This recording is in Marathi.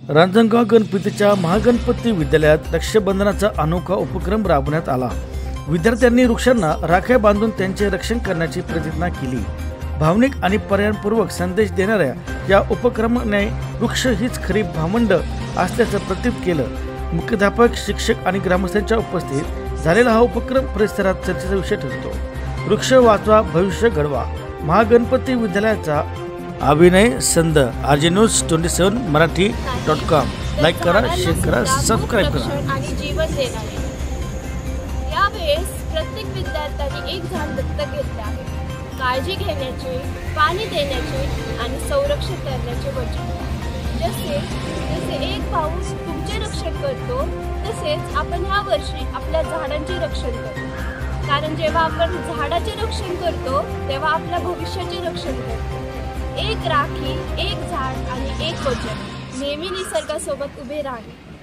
रांजणगाव गणपतीच्या महागणपती विद्यालयात रक्षाबंधनाचा अनोखा उपक्रम राबवण्यात आला। विद्यार्थ्यांनी वृक्षांना राख्या बांधून त्यांचे रक्षण करण्याची प्रतिज्ञा केली। भावनिक आणि पर्यावरणपूर्वक संदेश देणाऱ्या या उपक्रमाने वृक्ष हीच खरी भावंड असल्याचं प्रतीत केलं। मुख्याध्यापक, शिक्षक आणि ग्रामस्थांच्या उपस्थितीत झालेला हा उपक्रम परिसरात चर्चेचा विषय ठरतो। वृक्ष वाचवा, भविष्य घडवा। महागणपती विद्यालयाचा अभिनय संद RJ News 27 marathi.com लाईक करा, शेअर करा, सबस्क्राईब करा। आणि जीवन देणारे यावेळेस प्रत्येक विद्यार्थ्यांनी एक झाड दत्तक घेतले आहे। काळजी घेण्याचे, पाणी देण्याचे आणि संरक्षण करण्याचे वचन। जसे एक पाऊस तुमचे रक्षण करतो, तसेच आपण ह्या वर्षी आपल्या झाडांचे रक्षण करू। कारण जेव्हा आपण झाडाचे रक्षण करतो तेव्हा आपल्या भविष्याचे रक्षण करतो। एक राखी, एक झाड आणि एक वचन, नेहमी निसर्गासोबत उभे राहणे।